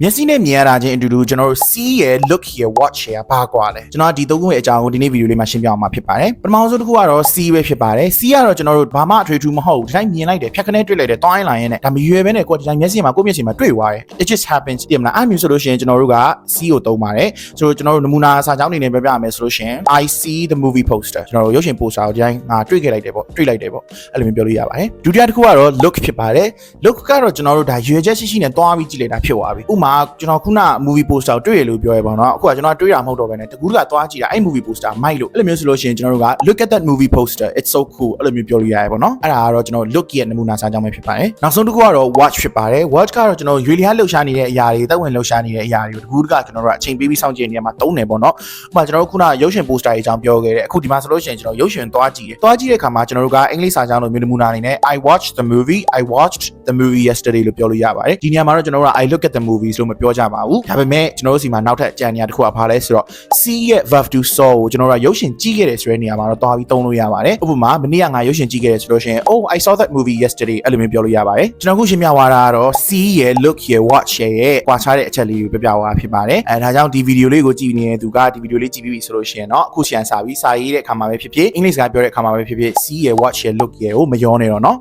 မျက်စိနဲ့မြင်ရတာချင်းအတူတူကျွန်တော်တို့ see ရယ် look ရယ် watch ရယ်ဘာကွာလဲကျွန်တော်ဒီသုံးခုရဲ့အကြောင်းကိုဒီနေ့ဗီဒီယိုလေးမှာရှင်းပြအောင်မှာဖြစ်ပါတယ်ပထမဆုံးတစ်ခုကတော့ see ပဲဖြစ်ပါတယ် see ကတော့ကျွန်တော်တို့ဘာမှအထွေထူးမဟုတ်ဘူးဒီတိုင်းမြင်လိုက်တယ်ဖြတ်ခနဲ့တွေ့လိုက်တယ်တွိုင်းလာရင်လည်းဒါမရွယ်ပဲနဲ့ကိုယ်ဒီတိုင်းမျက်စိမှာကိုယ့်မျက်စိမှာတွေ့သွားတယ် it just happens ဒီမလားအဲ့မျိုးဆိုလို့ရှိရင်ကျွန်တော်တို့က see ကိုသုံးပါတယ်ဆိုတော့ကျွန်တော်တို့နမူနာစာကြောင်းအနေနဲ့ပြပြရမယ်ဆိုလို့ရှိရင် I see the movie poster ကျွန်တော်တို့ရုပ်ရှင် poster ကိုဒီတိုင်းငါတွေ့ခဲ့လိုက်တယ်ပေါ့တွေ့လိုက်တယ်ပေါ့အဲ့လိုမျိုးပြောလို့ရပါတယ်ဒုတိယတစ်ခုကတော့ look ဖြစ်ပါတယ် look ကတော့ကျွန်တော်တို့ဒါရွယ်ချက်ရှိရှိနဲ့တွားပြီးကြည့်လိုက်တာဖြစ်သွားပြီဥပမာကျွန်တော်ခုန movie poster ကိုတွေ့ရလို့ပြောရပါတော့အခုကကျွန်တော်တွေ့တာမဟုတ်တော့ဘဲနဲ့တကူးကသွားကြည့်တာအဲ့ movie poster မိုက်လို့အဲ့လိုမျိုးဆိုလို့ရှိရင်ကျွန်တော်တို့က look at that movie poster it's so cool အဲ့လိုမျိုးပြောလို့ရတယ်ပေါ့နော်အဲ့ဒါကတော့ကျွန်တော် look ရဲ့နမူနာစာကြောင်းပဲဖြစ်ပါတယ်နောက်ဆုံးတစ်ခုကတော့ watch ဖြစ်ပါတယ် watch ကတော့ကျွန်တော်ရွေလျားလှုပ်ရှားနေတဲ့အရာတွေသက်ဝင်လှုပ်ရှားနေတဲ့အရာတွေကိုတကူးကကျွန်တော်တို့ကအချိန်ပေးပြီးစောင့်ကြည့်နေရမှာသုံးတယ်ပေါ့နော်ဥပမာကျွန်တော်တို့ခုနရုပ်ရှင် poster အကြောင်းပြောခဲ့တယ်အခုဒီမှာဆိုလို့ရှိရင်ကျွန်တော်ရုပ်ရှင်သွားကြည့်တဲ့အခါမှာကျွန်တော်တို့ကအင်္ဂလိပ်စာကြောင်းလိုမျိုးနမူနာအနေနဲ့ I watched the movie yesterday လို့ပြောလို့ရပါတယ်ဒီနေရာမှာတော့ကျွန်တော်တို့က I look at the movies လို့မပြောကြပါဘူးဒါပေမဲ့ကျွန်တော်တို့စီမှာနောက်ထပ်အကြံဉာဏ်တစ်ခုကဘာလဲဆိုတော့ see ရဲ့ verb to saw ကိုကျွန်တော်တို့ကရုပ်ရှင်ကြည့်ခဲ့တယ်ဆိုတဲ့နေရာမှာတော့တွားပြီးသုံးလို့ရပါတယ်ဥပမာမနေ့ကငါရုပ်ရှင်ကြည့်ခဲ့တယ်ဆိုလို့ရှိရင် oh I saw that movie yesterday အဲ့လိုမျိုးပြောလို့ရပါတယ်ကျွန်တော်ခုရှင်းပြသွားတာကတော့ see ရဲ့ look ရဲ့ watch ရဲ့ကွာခြားတဲ့အချက်လေးကိုပြပြသွားဖြစ်ပါတယ်အဲဒါကြောင့်ဒီဗီဒီယိုလေးကိုကြည့်နေတဲ့သူကဒီဗီဒီယိုလေးကြည့်ပြီးပြီဆိုလို့ရှိရင်တော့အခုရှင်းစာပြီးစာရေးတဲ့အခါမှာပဲဖြစ်ဖြစ်အင်္ဂလိပ်စကားပြောတဲ့အခါမှာပဲဖြစ်ဖြစ် see ရဲ့ watch ရဲ့ look ရဲ့ကိုမရောနေတော့เนาะ